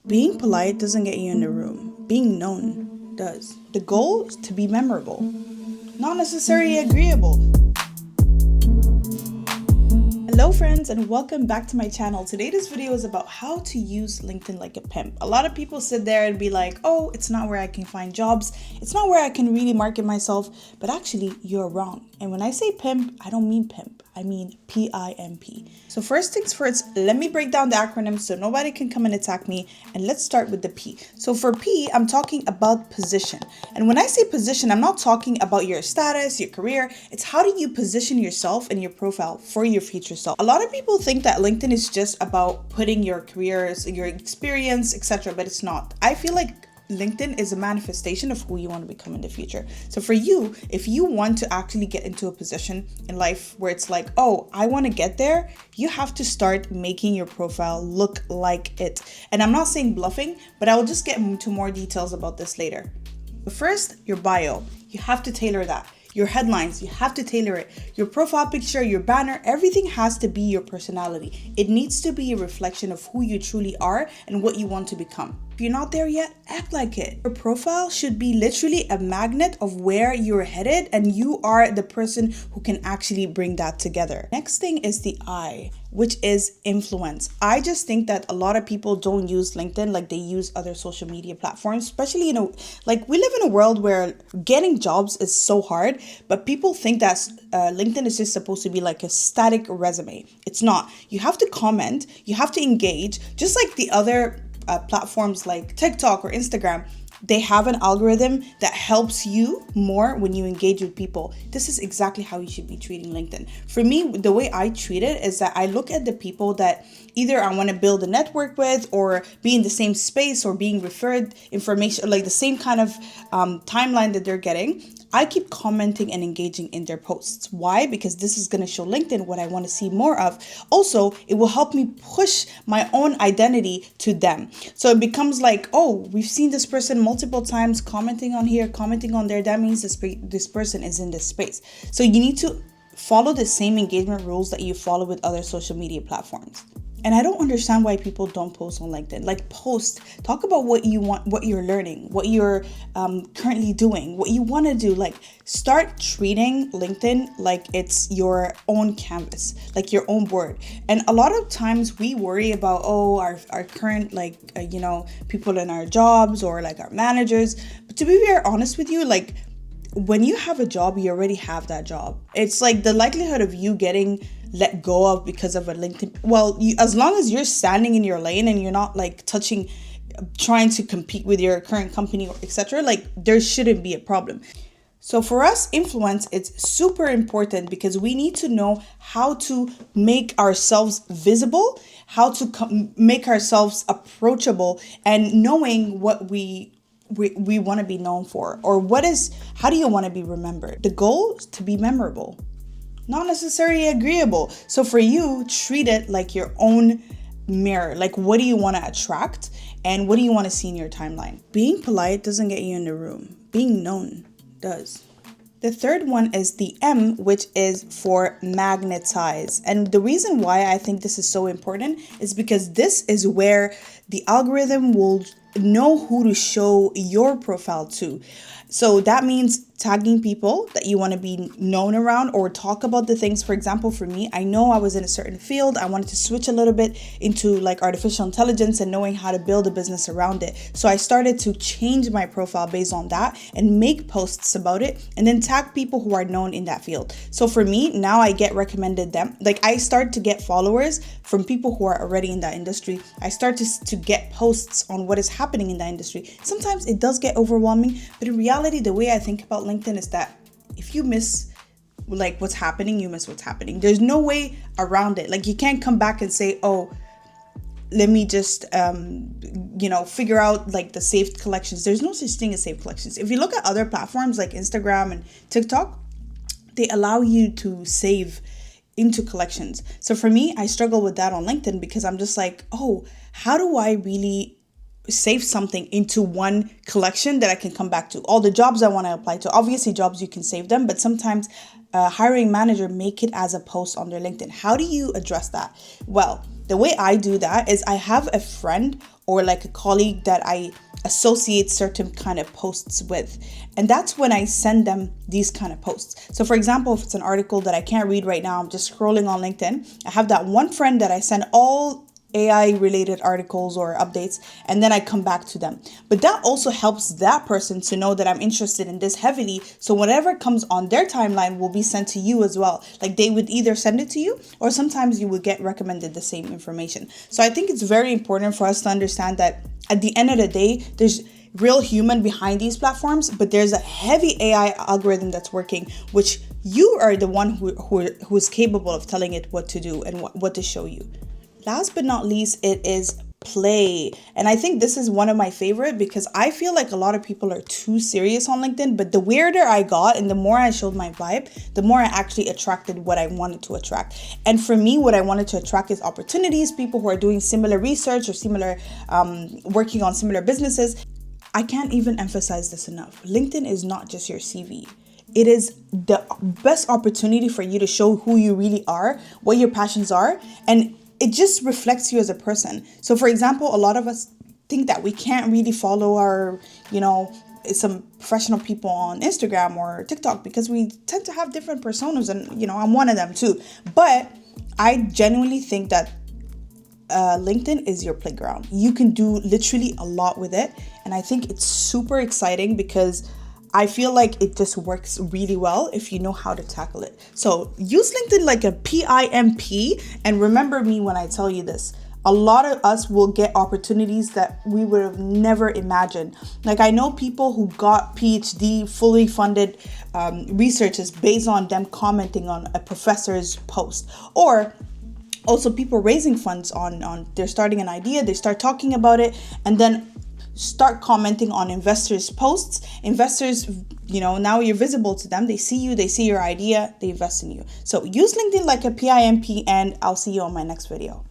Being polite doesn't get you in the room. Being known does. The goal is to be memorable, not necessarily agreeable. Hello friends and welcome back to my channel. Today this video is about how to use LinkedIn like a pimp. A lot of people sit there and be like, oh, it's not where I can find jobs. It's not where I can really market myself. But actually, you're wrong. And when I say pimp, I don't mean pimp. I mean P.I.M.P. So first things first, let me break down the acronym so nobody can come and attack me. And let's start with the P. So for P, I'm talking about position. And when I say position, I'm not talking about your status, your career. It's how do you position yourself and your profile for your future self. A lot of people think that LinkedIn is just about putting your careers, your experience, etc. But it's not. I feel like LinkedIn is a manifestation of who you want to become in the future. So for you, if you want to actually get into a position in life where it's like, oh, I want to get there, you have to start making your profile look like it. And I'm not saying bluffing, but I will just get into more details about this later. But first, your bio. You have to tailor that. Your headlines, you have to tailor it. Your profile picture, your banner, everything has to be your personality. It needs to be a reflection of who you truly are and what you want to become. If you're not there yet, act like it. Your profile should be literally a magnet of where you're headed, and you are the person who can actually bring that together. Next thing is the I, which is influence. I just think that a lot of people don't use LinkedIn like they use other social media platforms, especially, like we live in a world where getting jobs is so hard, but people think that LinkedIn is just supposed to be like a static resume. It's not. You have to comment, you have to engage, just like the other platforms like TikTok or Instagram. They have an algorithm that helps you more when you engage with people. This is exactly how you should be treating LinkedIn. For me, the way I treat it is that I look at the people that either I want to build a network with or be in the same space or being referred information, like the same kind of timeline that they're getting. I keep commenting and engaging in their posts. Why? Because this is going to show LinkedIn what I want to see more of. Also, it will help me push my own identity to them. So it becomes like, oh, we've seen this person multiple times commenting on here, commenting on there. That means this person is in this space. So you need to follow the same engagement rules that you follow with other social media platforms. And I don't understand why people don't post on LinkedIn. Like post, talk about what you want, what you're learning, what you're currently doing, what you want to do. Like start treating LinkedIn like it's your own canvas, like your own board. And a lot of times we worry about, oh, our current, people in our jobs or like our managers. But to be very honest with you, like when you have a job, you already have that job. It's like the likelihood of you getting let go of because of a LinkedIn. Well, as long as you're standing in your lane and you're not like trying to compete with your current company or etc., like there shouldn't be a problem. So for us, influence, it's super important because we need to know how to make ourselves visible, how to make ourselves approachable, and knowing what we want to be known for, or how do you want to be remembered? The goal is to be memorable, not necessarily agreeable. So for you, treat it like your own mirror. Like what do you want to attract and what do you want to see in your timeline? Being polite doesn't get you in the room. Being known does. The third one is the M, which is for magnetize. And the reason why I think this is so important is because this is where the algorithm will know who to show your profile to. So that means tagging people that you want to be known around or talk about the things. For example, for me, I know I was in a certain field. I wanted to switch a little bit into like artificial intelligence and knowing how to build a business around it. So I started to change my profile based on that and make posts about it and then tag people who are known in that field. So for me, now I get recommended them. Like I start to get followers from people who are already in that industry. I start to get posts on what is happening in that industry. Sometimes it does get overwhelming, but in reality, the way I think about LinkedIn is that if you miss like what's happening, you miss what's happening. There's no way around it. Like you can't come back and say, oh, let me just figure out like the saved collections. There's no such thing as saved collections. If you look at other platforms like Instagram and TikTok, they allow you to save into collections. So for me, I struggle with that on LinkedIn because I'm just like, oh, how do I really save something into one collection that I can come back to? All the jobs I want to apply to, obviously jobs you can save them, but sometimes hiring manager make it as a post on their LinkedIn. How do you address that? Well, the way I do that is I have a friend or like a colleague that I associate certain kind of posts with. And that's when I send them these kind of posts. So for example, if it's an article that I can't read right now, I'm just scrolling on LinkedIn, I have that one friend that I send all AI related articles or updates, and then I come back to them. But that also helps that person to know that I'm interested in this heavily. So whatever comes on their timeline will be sent to you as well. Like they would either send it to you, or sometimes you would get recommended the same information. So I think it's very important for us to understand that at the end of the day, there's real human behind these platforms, but there's a heavy AI algorithm that's working, which you are the one who's capable of telling it what to do and what to show you. Last but not least, it is play. And I think this is one of my favorite because I feel like a lot of people are too serious on LinkedIn, but the weirder I got and the more I showed my vibe, the more I actually attracted what I wanted to attract. And for me, what I wanted to attract is opportunities, people who are doing similar research or similar, working on similar businesses. I can't even emphasize this enough. LinkedIn is not just your CV. It is the best opportunity for you to show who you really are, what your passions are, and it just reflects you as a person. So for example, a lot of us think that we can't really follow our, some professional people on Instagram or TikTok because we tend to have different personas, and I'm one of them too. But I genuinely think that LinkedIn is your playground. You can do literally a lot with it, and I think it's super exciting because I feel like it just works really well if you know how to tackle it. So use LinkedIn like a P.I.M.P. and remember me when I tell you this. A lot of us will get opportunities that we would have never imagined. Like I know people who got PhD fully funded researches based on them commenting on a professor's post, or also people raising funds on they're starting an idea, they start talking about it, and then start commenting on investors' posts. Investors, now you're visible to them. They see you, they see your idea, they invest in you. So use LinkedIn like a P.I.M.P. and I'll see you on my next video.